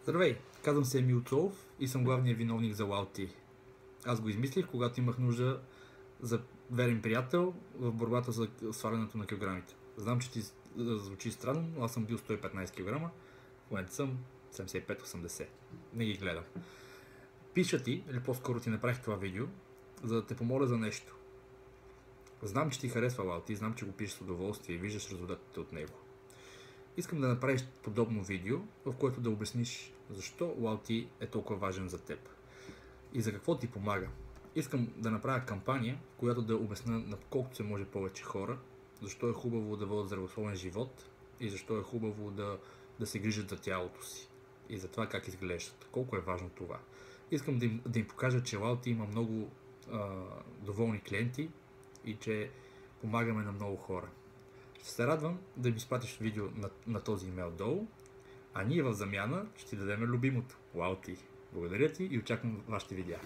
Здравей, казвам се Емил Цолов и съм главният виновник за WowT. Аз го измислих, когато имах нужда за верен приятел в борбата за свалянето на килограмите. Знам, че ти звучи странно, но аз съм бил 115 кг, в момента съм 75-80. Не ги гледам. Пиша ти, или по-скоро ти направих това видео, за да те помоля за нещо. Знам, че ти харесва WowT, знам, че го пишеш с удоволствие и виждаш резултатите от него. Искам да направиш подобно видео, в което да обясниш защо WowT е толкова важен за теб и за какво ти помага. Искам да направя кампания, в която да обясня на колкото се може повече хора, защо е хубаво да водят здравословен живот и защо е хубаво да се грижат за тялото си и за това как изглеждат, колко е важно това. Искам да им покажа, че WowT има много доволни клиенти и че помагаме на много хора. Ще се радвам да ми изпратиш видео на този имейл долу, а ние в замяна ще ти дадем любимото WowT. Благодаря ти и очаквам вашите видеа.